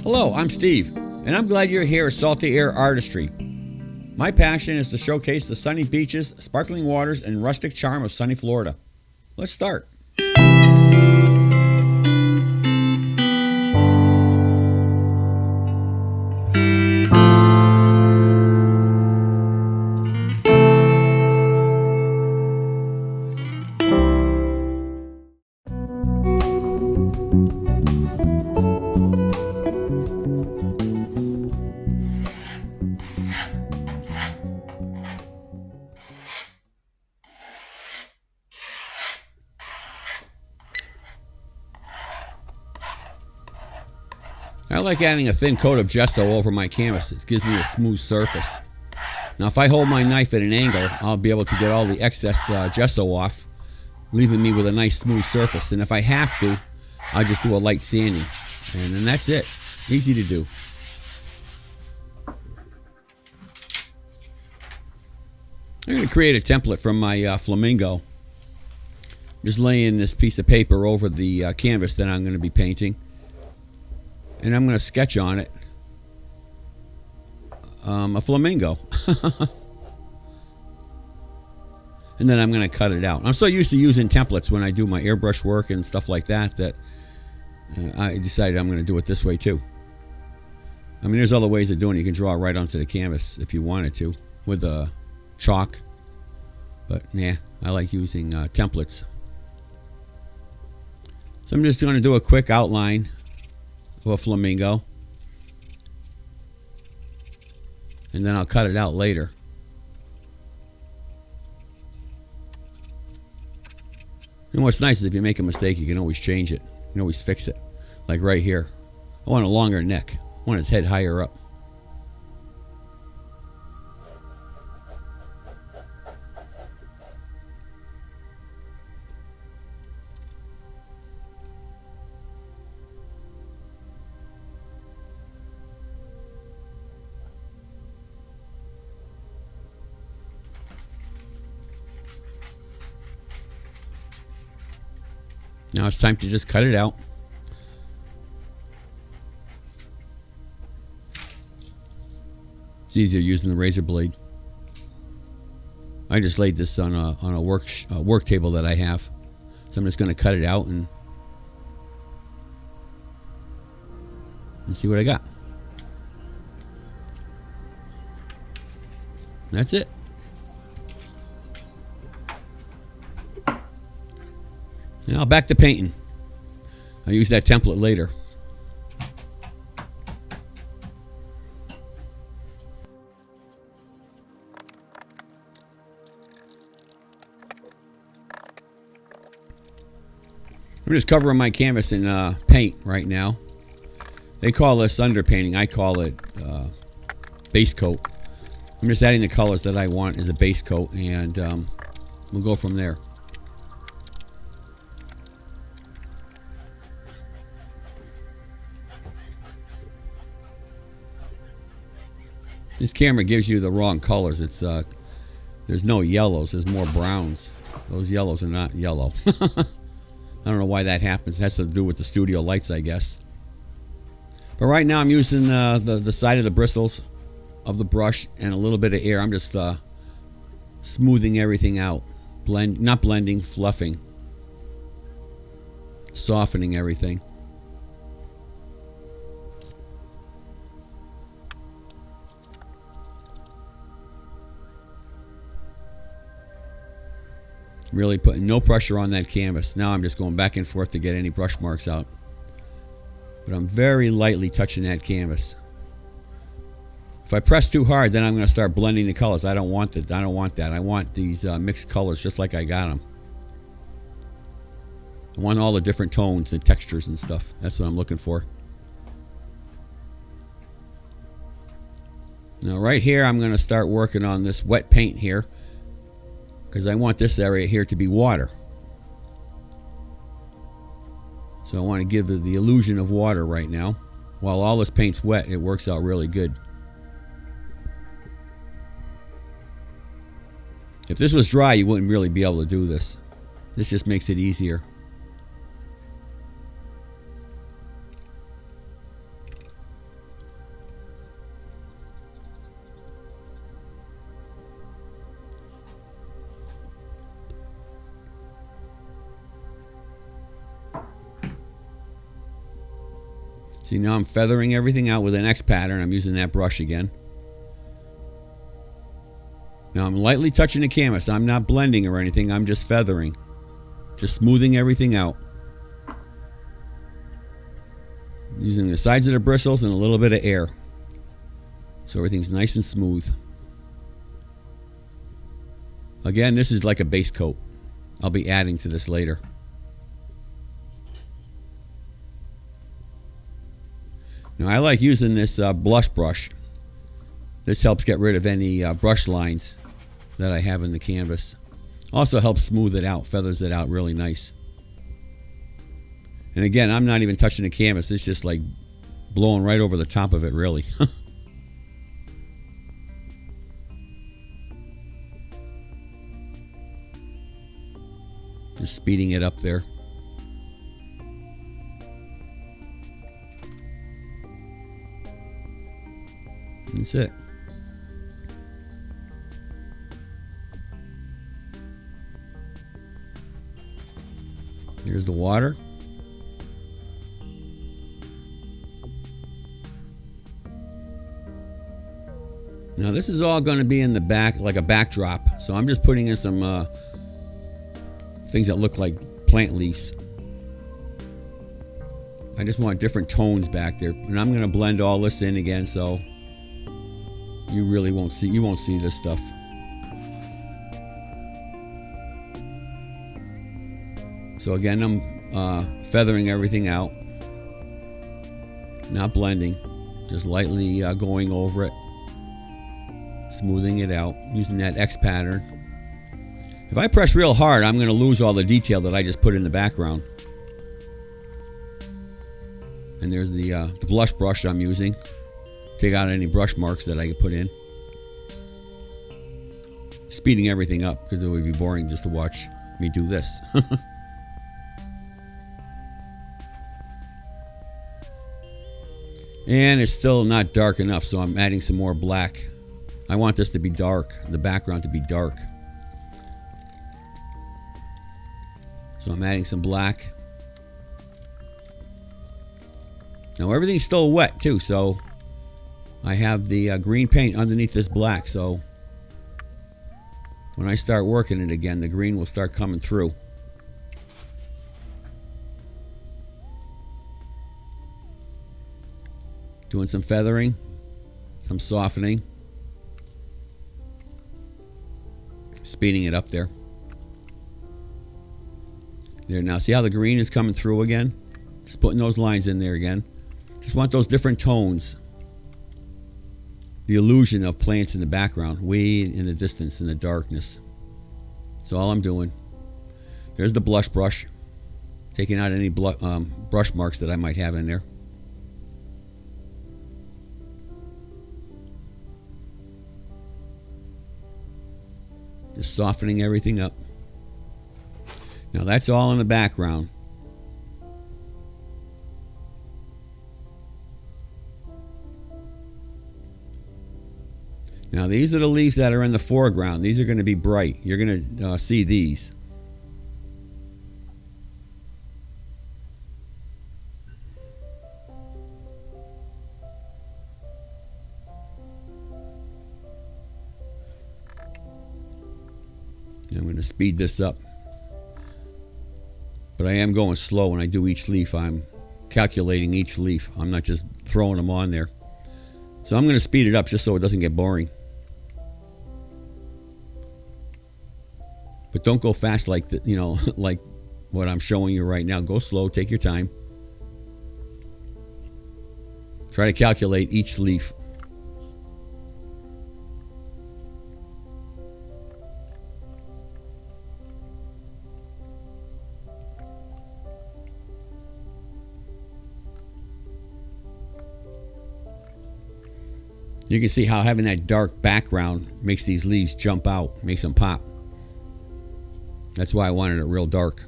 Hello, I'm Steve, and I'm glad you're here at Salty Air Artistry. My passion is to showcase the sunny beaches, sparkling waters, and rustic charm of sunny Florida. Let's start. I like adding a thin coat of gesso over my canvas. It gives me a smooth surface. Now if I hold my knife at an angle, I'll be able to get all the excess gesso off, leaving me with a nice smooth surface. And if I have to, I'll just do a light sanding. And then that's it. Easy to do. I'm going to create a template from my flamingo. Just laying this piece of paper over the canvas that I'm going to be painting. And I'm going to sketch on it a flamingo. And then I'm going to cut it out. I'm so used to using templates when I do my airbrush work and stuff like that I decided I'm going to do it this way too. I mean, there's other ways of doing it. You can draw it right onto the canvas if you wanted to with a chalk. But nah, I like using templates. So I'm just going to do a quick outline of a flamingo. And then I'll cut it out later. And what's nice is if you make a mistake, you can always change it. You can always fix it. Like right here. I want a longer neck. I want his head higher up. Now it's time to just cut it out. It's easier using the razor blade. I just laid this on a work table that I have, so I'm just going to cut it out and see what I got. That's it. Now back to painting. I'll use that template later. I'm just covering my canvas in paint right now. They call this underpainting. I call it base coat. I'm just adding the colors that I want as a base coat, and we'll go from there. This camera gives you the wrong colors. It's there's no yellows. There's more browns. Those yellows are not yellow. I don't know why that happens. It has to do with the studio lights, I guess. But right now I'm using the side of the bristles of the brush and a little bit of air. I'm just smoothing everything out. Not blending, fluffing. Softening everything. Really putting no pressure on that canvas. Now I'm just going back and forth to get any brush marks out. But I'm very lightly touching that canvas. If I press too hard, then I'm going to start blending the colors. I don't want that. I want these mixed colors just like I got them. I want all the different tones and textures and stuff. That's what I'm looking for. Now right here, I'm going to start working on this wet paint here, because I want this area here to be water. So I want to give the illusion of water right now. While all this paint's wet, it works out really good. If this was dry, you wouldn't really be able to do this. This just makes it easier. See, now I'm feathering everything out with an X pattern. I'm using that brush again. Now I'm lightly touching the canvas. I'm not blending or anything. I'm just feathering. Just smoothing everything out. Using the sides of the bristles and a little bit of air. So everything's nice and smooth. Again, this is like a base coat. I'll be adding to this later. Now I like using this blush brush. This helps get rid of any brush lines that I have in the canvas. Also helps smooth it out, feathers it out really nice. And again, I'm not even touching the canvas. It's just like blowing right over the top of it, really. Just speeding it up there. That's it. Here's the water. Now this is all going to be in the back, like a backdrop. So I'm just putting in some things that look like plant leaves. I just want different tones back there. And I'm going to blend all this in again so you really won't see this stuff. So again, I'm feathering everything out. Not blending, just lightly going over it. Smoothing it out using that X pattern. If I press real hard, I'm going to lose all the detail that I just put in the background. And there's the blush brush I'm using. Take out any brush marks that I could put in. Speeding everything up because it would be boring just to watch me do this. And it's still not dark enough, so I'm adding some more black. I want this to be dark, the background to be dark. So I'm adding some black. Now everything's still wet too, so I have the green paint underneath this black, so when I start working it again, the green will start coming through. Doing some feathering, some softening. Speeding it up there. There, now see how the green is coming through again? Just putting those lines in there again. Just want those different tones. The illusion of plants in the background, way in the distance, in the darkness. That's all I'm doing. There's the blush brush. Taking out any brush marks that I might have in there. Just softening everything up. Now that's all in the background. Now these are the leaves that are in the foreground. These are going to be bright. You're going to see these. I'm going to speed this up. But I am going slow when I do each leaf. I'm calculating each leaf. I'm not just throwing them on there. So I'm going to speed it up just so it doesn't get boring. But don't go fast like like what I'm showing you right now. Go slow, take your time. Try to calculate each leaf. You can see how having that dark background makes these leaves jump out, makes them pop. That's why I wanted it real dark.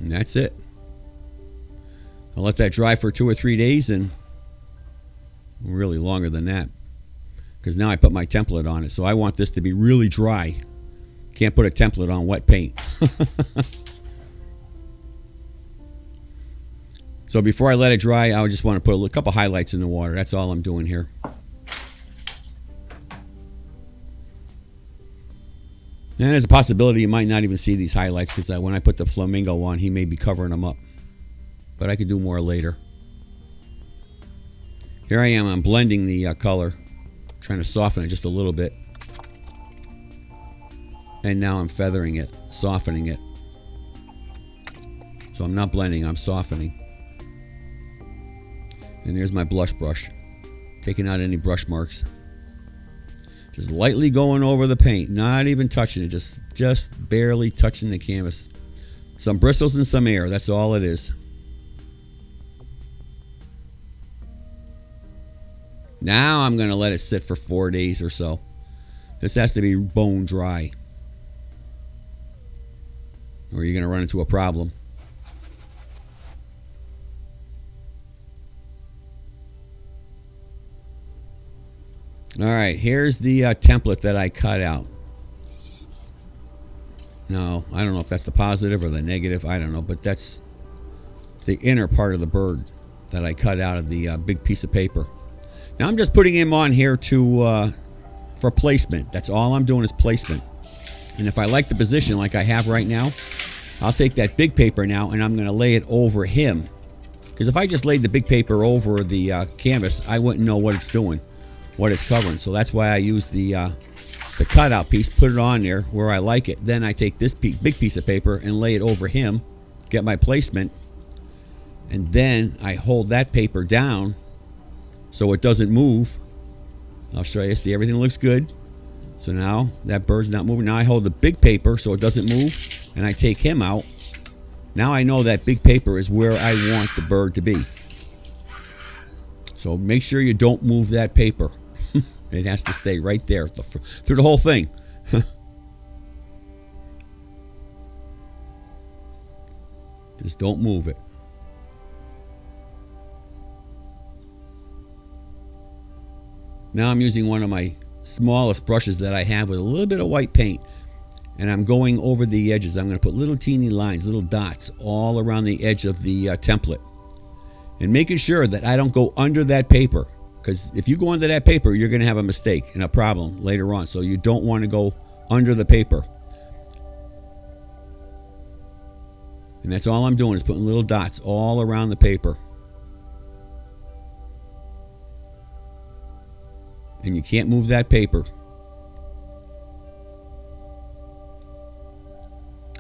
And that's it. I'll let that dry for 2 or 3 days, and really longer than that, because now I put my template on it. So I want this to be really dry. Can't put a template on wet paint. So before I let it dry, I just want to put a couple highlights in the water. That's all I'm doing here. And there's a possibility you might not even see these highlights because when I put the flamingo on, he may be covering them up. But I could do more later. Here I am. I'm blending the color, trying to soften it just a little bit. And now I'm feathering it, softening it. So I'm not blending, I'm softening. And there's my blush brush. Taking out any brush marks. Just lightly going over the paint, not even touching it, just barely touching the canvas. Some bristles and some air, that's all it is. Now I'm going to let it sit for 4 days or so. This has to be bone dry, or you're going to run into a problem. All right, here's the template that I cut out. No, I don't know if that's the positive or the negative. I don't know, but that's the inner part of the bird that I cut out of the big piece of paper. Now I'm just putting him on here for placement. That's all I'm doing is placement. And if I like the position like I have right now, I'll take that big paper now and I'm going to lay it over him. Because if I just laid the big paper over the canvas, I wouldn't know what it's doing, what it's covering. So that's why I use the cutout piece, put it on there where I like it. Then I take this big piece of paper and lay it over him, get my placement, and then I hold that paper down so it doesn't move. I'll show you. See, everything looks good. So now that bird's not moving. Now I hold the big paper so it doesn't move, and I take him out. Now I know that big paper is where I want the bird to be. So make sure you don't move that paper. It has to stay right there through the whole thing. Just don't move it. Now I'm using one of my smallest brushes that I have with a little bit of white paint. And I'm going over the edges. I'm going to put little teeny lines, little dots all around the edge of the template. And making sure that I don't go under that paper. Because if you go under that paper, you're going to have a mistake and a problem later on. So you don't want to go under the paper. And that's all I'm doing is putting little dots all around the paper. And you can't move that paper.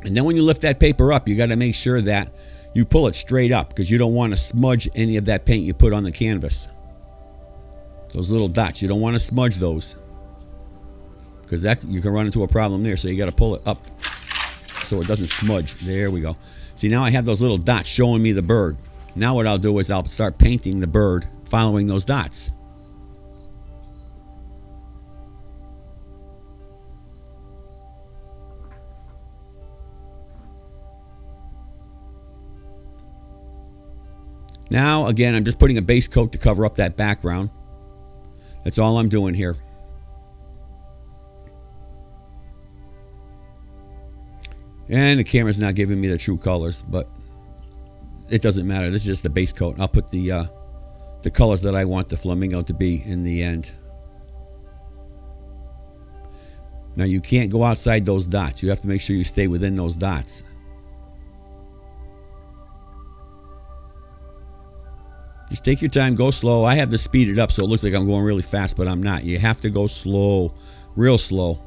And then when you lift that paper up, you got to make sure that you pull it straight up because you don't want to smudge any of that paint you put on the canvas. Those little dots, you don't want to smudge those because that you can run into a problem there. So you got to pull it up so it doesn't smudge. There we go. See, now I have those little dots showing me the bird. Now what I'll do is I'll start painting the bird following those dots. Now, again, I'm just putting a base coat to cover up that background. That's all I'm doing here. And the camera's not giving me the true colors, but it doesn't matter. This is just the base coat. I'll put the colors that I want the flamingo to be in the end. Now, you can't go outside those dots. You have to make sure you stay within those dots. Just take your time, go slow. I have to speed it up so it looks like I'm going really fast, but I'm not. You have to go slow, real slow.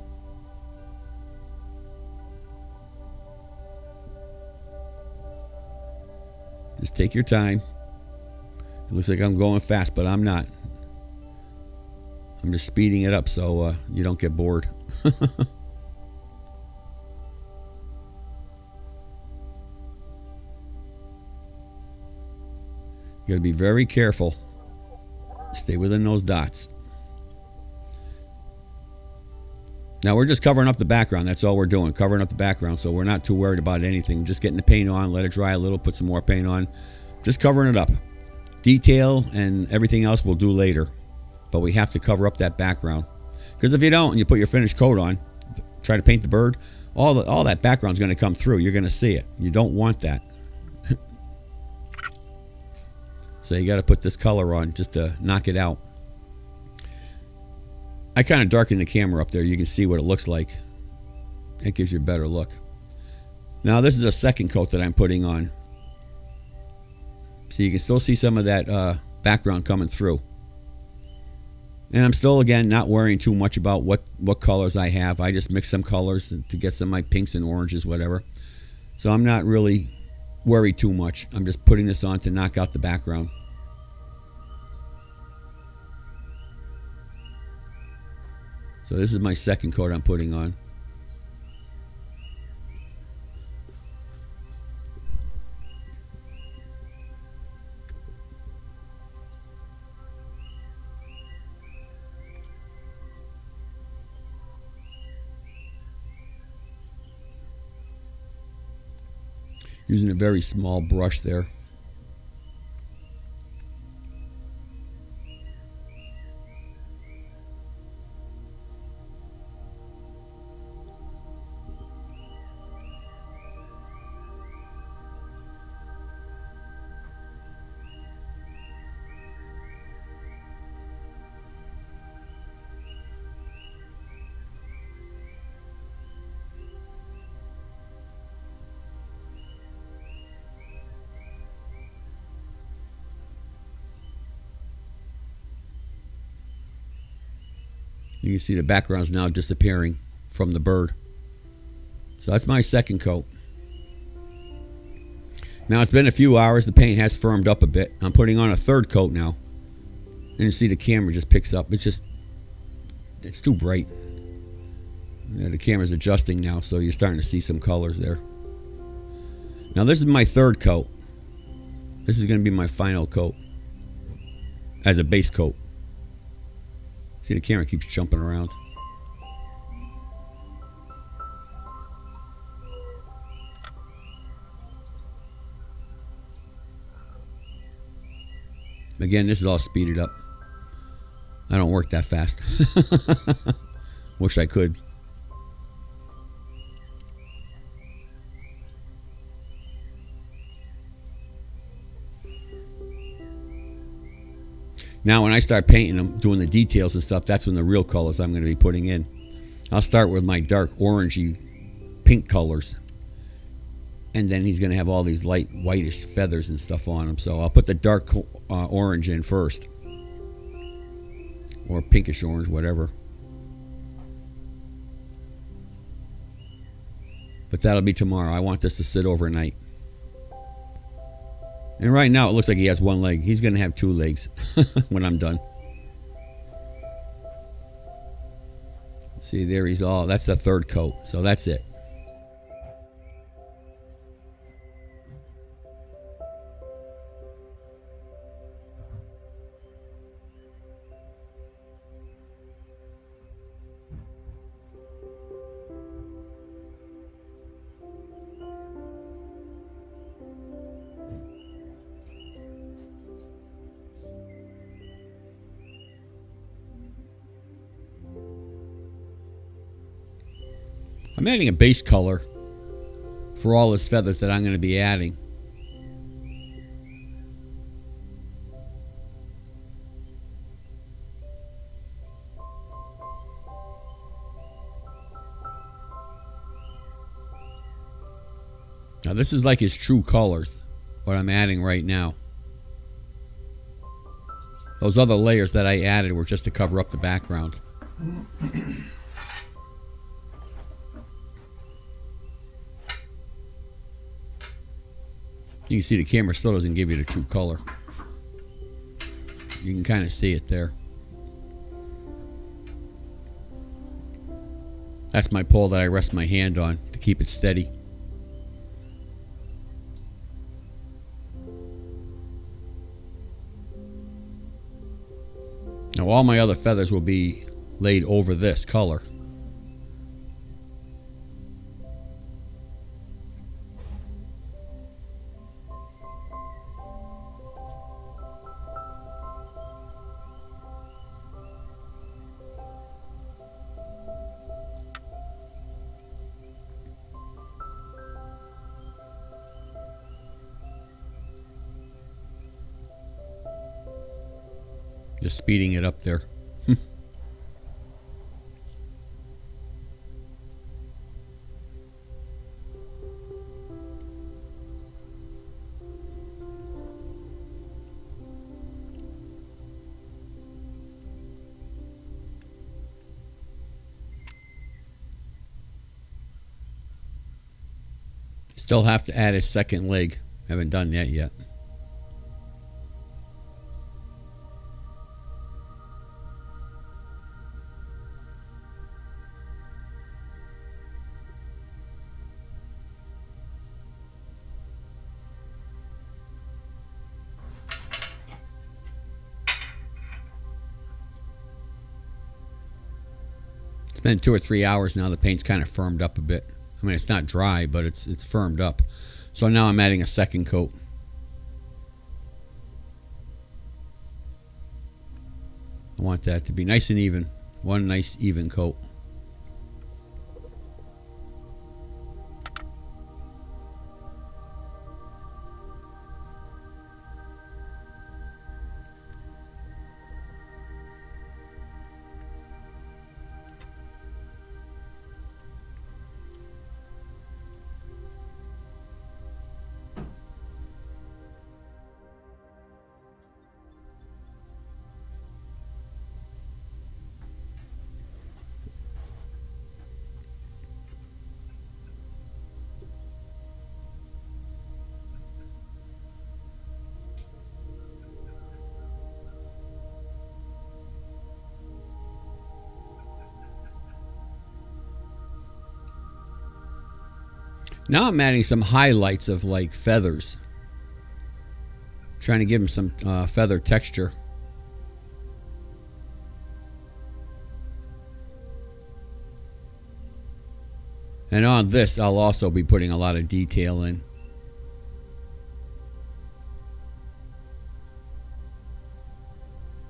Just take your time. It looks like I'm going fast, but I'm not. I'm just speeding it up so you don't get bored. You got to be very careful. Stay within those dots. Now we're just covering up the background. That's all we're doing, covering up the background. So we're not too worried about anything. Just getting the paint on, let it dry a little, put some more paint on. Just covering it up. Detail and everything else we'll do later. But we have to cover up that background. Because if you don't and you put your finished coat on, try to paint the bird, all that background's going to come through. You're going to see it. You don't want that. So you got to put this color on just to knock it out. I kind of darken the camera up there. You can see what it looks like. It gives you a better look. Now this is a second coat that I'm putting on. So you can still see some of that background coming through. And I'm still, again, not worrying too much about what colors I have. I just mix some colors to get some of my pinks and oranges, whatever. So I'm not really worried too much. I'm just putting this on to knock out the background. So this is my second coat I'm putting on. Using a very small brush there. You can see the background's now disappearing from the bird. So that's my second coat. Now it's been a few hours. The paint has firmed up a bit. I'm putting on a third coat now. And you see the camera just picks up. It's too bright. Yeah, the camera's adjusting now, so you're starting to see some colors there. Now this is my third coat. This is going to be my final coat as a base coat. See, the camera keeps jumping around. Again, this is all speeded up. I don't work that fast. Wish I could. Now when I start painting them, doing the details and stuff, that's when the real colors I'm going to be putting in. I'll start with my dark orangey pink colors. And then he's going to have all these light whitish feathers and stuff on him. So I'll put the dark orange in first. Or pinkish orange, whatever. But that'll be tomorrow. I want this to sit overnight. And right now it looks like he has one leg. He's going to have two legs when I'm done. See, there he's all. That's the third coat. So that's it. I'm adding a base color for all his feathers that I'm going to be adding. Now this is like his true colors, what I'm adding right now. Those other layers that I added were just to cover up the background. You can see the camera still doesn't give you the true color. You can kind of see it there. That's my pole that I rest my hand on to keep it steady. Now all my other feathers will be laid over this color. Just speeding it up there. Still have to add a second leg. Haven't done that yet. It's been 2 or 3 hours now. The paint's kind of firmed up a bit. I mean, it's not dry, but it's firmed up. So now I'm adding a second coat. I want that to be nice and even. One nice even coat. Now I'm adding some highlights of like feathers. Trying to give them some feather texture. And on this, I'll also be putting a lot of detail in.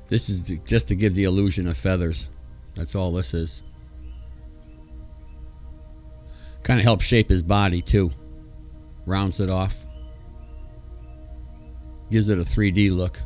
This is just to give the illusion of feathers. That's all this is. Kind of helps shape his body too. Rounds it off. Gives it a 3D look.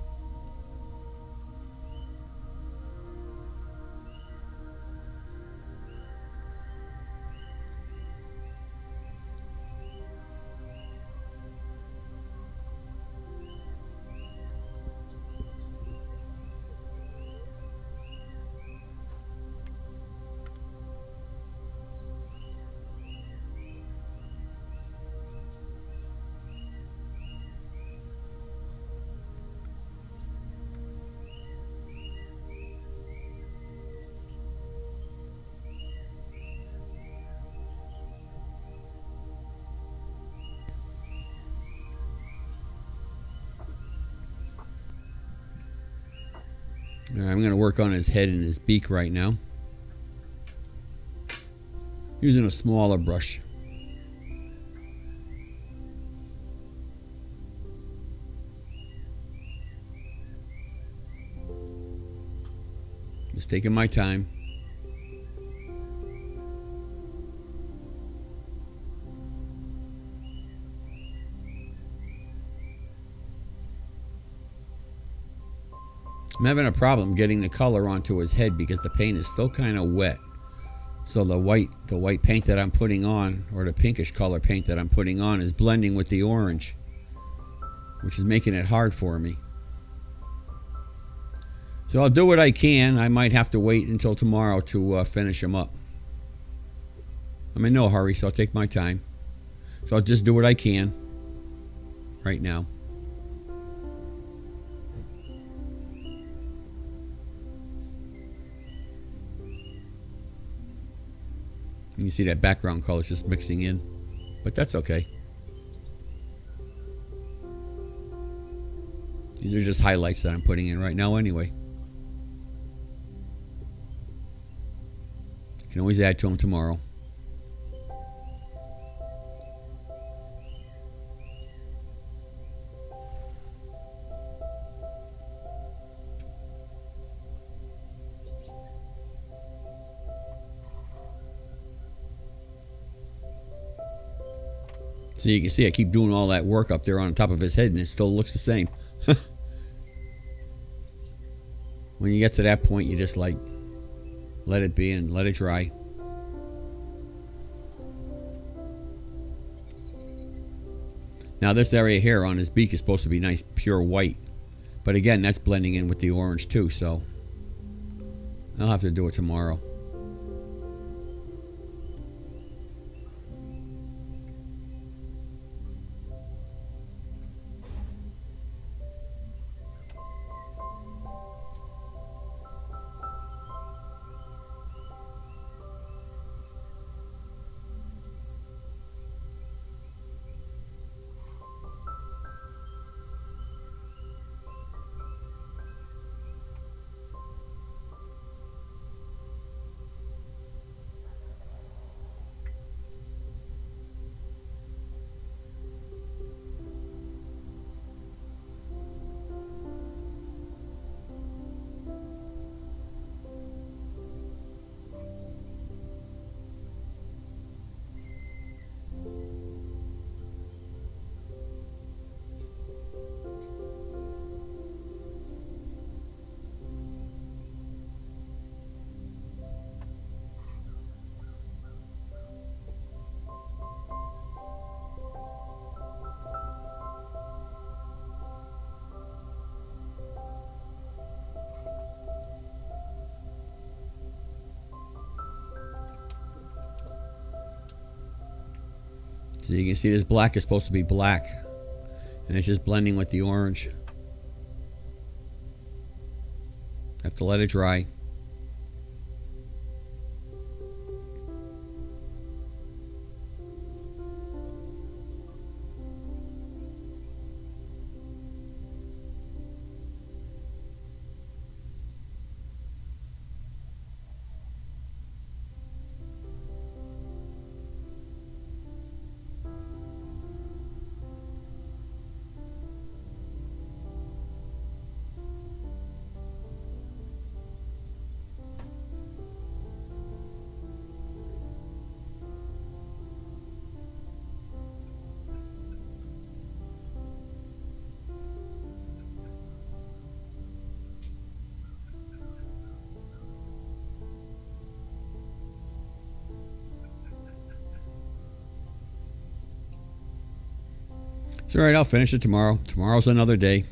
I'm going to work on his head and his beak right now. Using a smaller brush. Just taking my time. I'm having a problem getting the color onto his head because the paint is still kind of wet. So the white paint that I'm putting on, or the pinkish color paint that I'm putting on, is blending with the orange, which is making it hard for me. So I'll do what I can. I might have to wait until tomorrow to finish him up. I'm in no hurry, so I'll take my time. So I'll just do what I can right now. You can see that background color is just mixing in, but that's okay. These are just highlights that I'm putting in right now anyway. You can always add to them tomorrow. So you can see I keep doing all that work up there on top of his head and it still looks the same. When you get to that point, you just like let it be and let it dry. Now this area here on his beak is supposed to be nice pure white. But again, that's blending in with the orange too, so I'll have to do it tomorrow. So you can see this black is supposed to be black, and it's just blending with the orange. Have to let it dry. It's all right. I'll finish it tomorrow. Tomorrow's another day.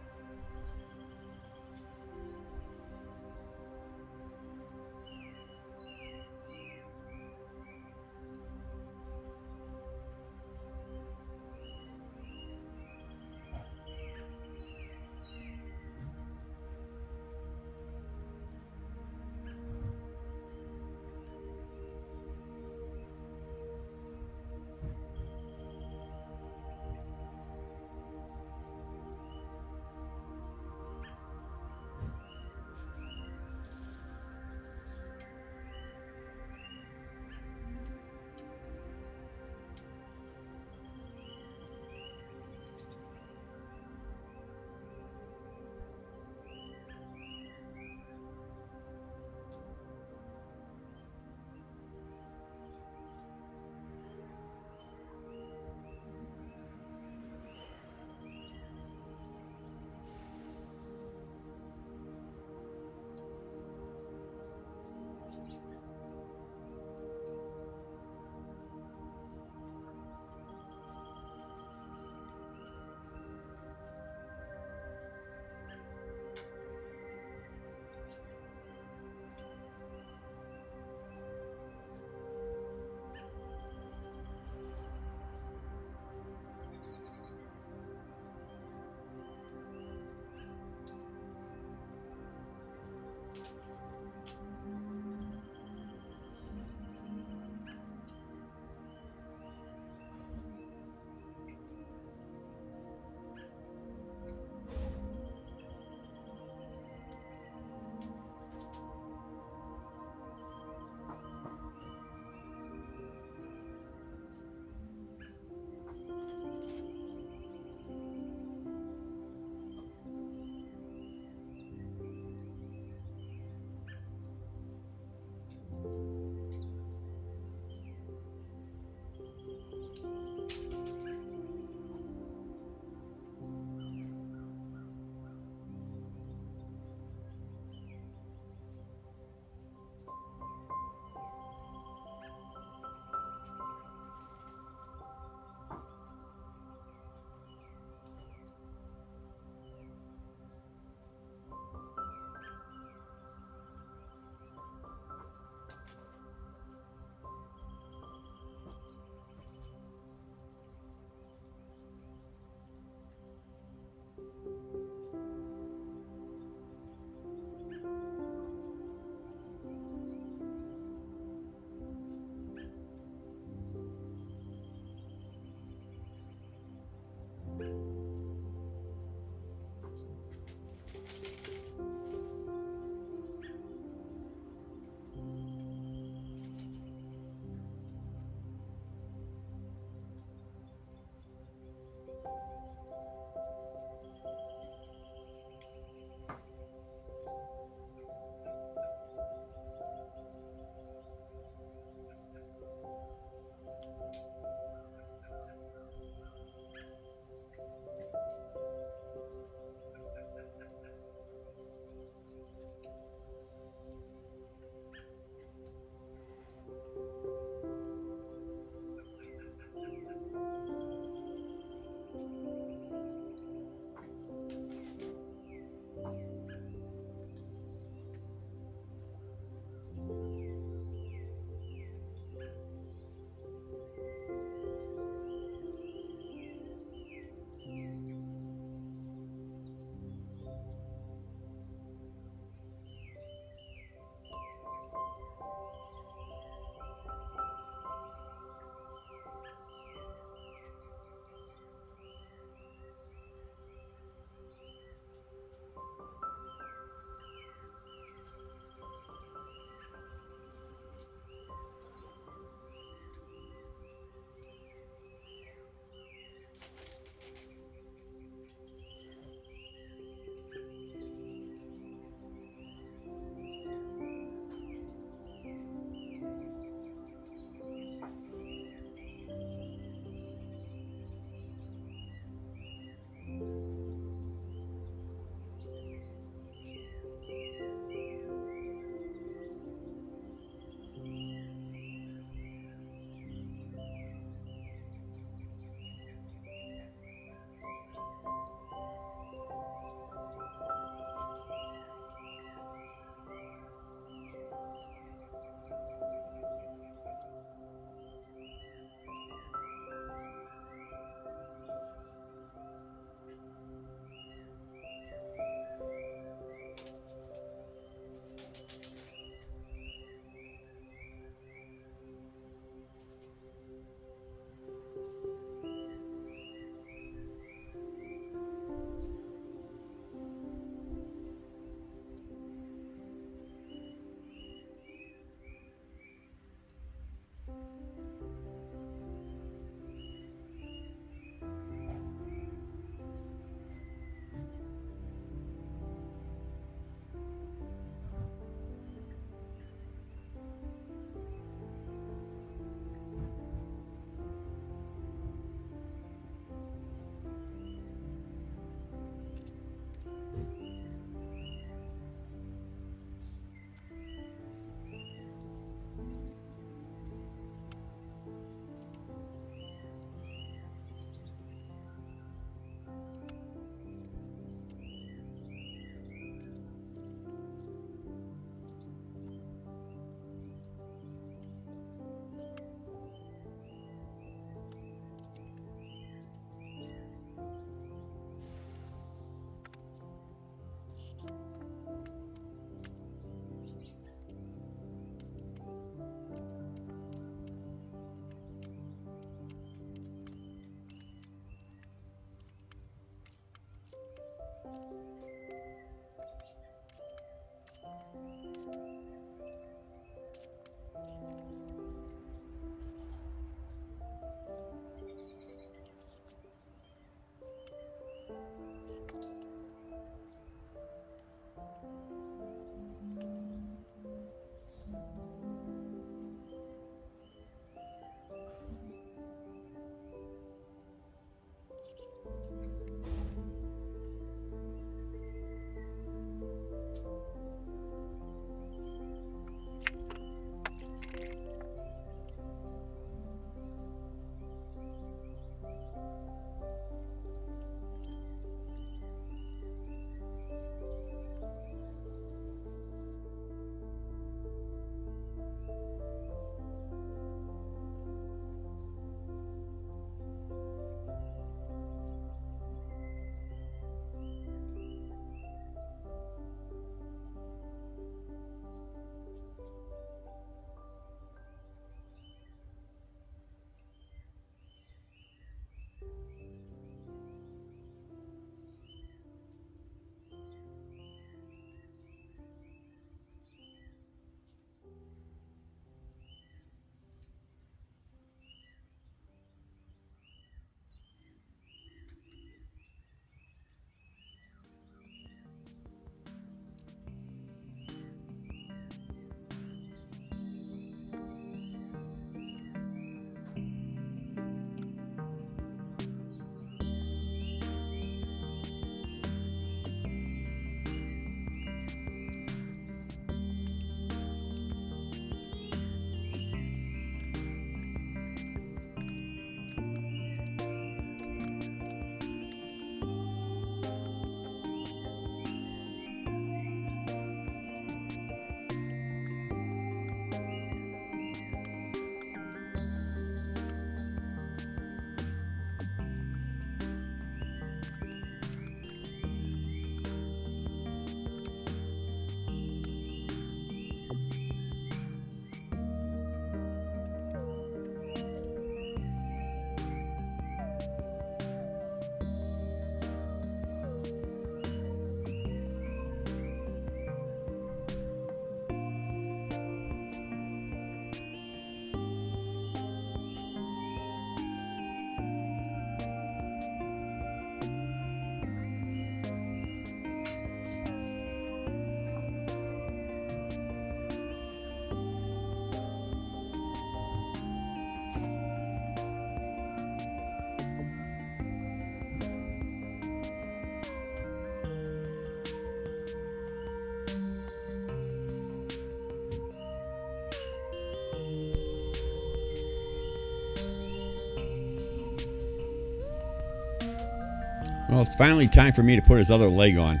Well, it's finally time for me to put his other leg on.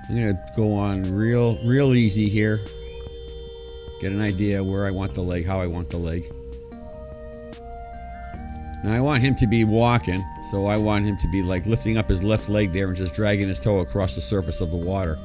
I'm going to go on real easy here. Get an idea where I want the leg, how I want the leg. Now I want him to be walking, so I want him to be like lifting up his left leg there and just dragging his toe across the surface of the water.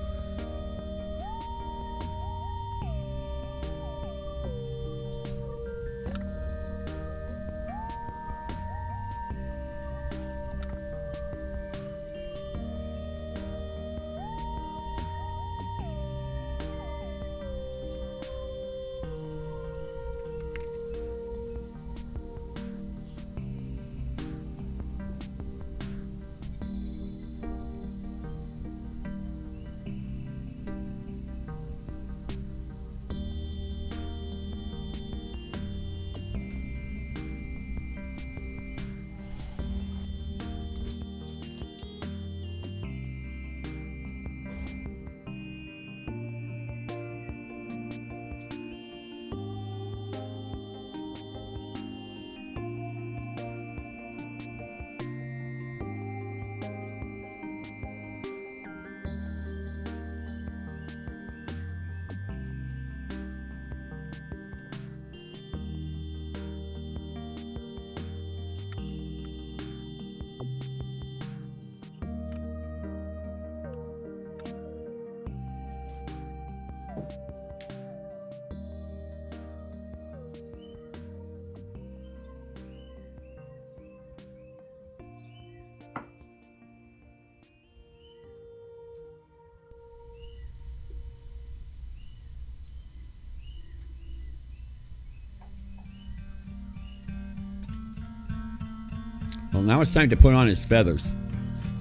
Well, now it's time to put on his feathers.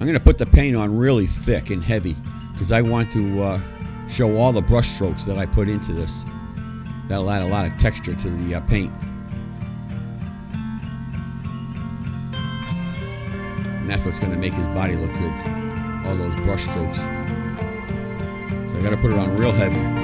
I'm going to put the paint on really thick and heavy because I want to show all the brush strokes that I put into this. That'll add a lot of texture to the paint. And that's what's going to make his body look good. All those brush strokes. So I got to put it on real heavy.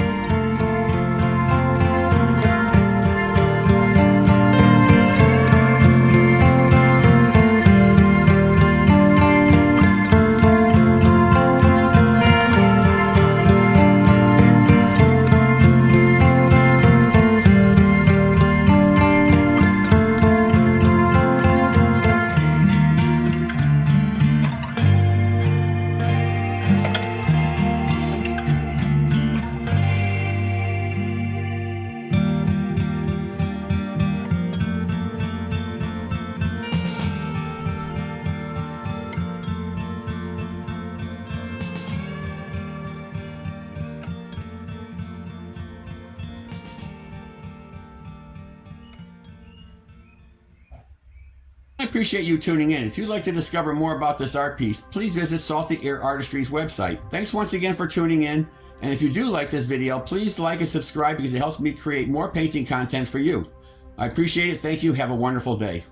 I appreciate you tuning in. If you'd like to discover more about this art piece, please visit Salty Air Artistry's website. Thanks once again for tuning in. And if you do like this video, please like and subscribe because it helps me create more painting content for you. I appreciate it. Thank you. Have a wonderful day.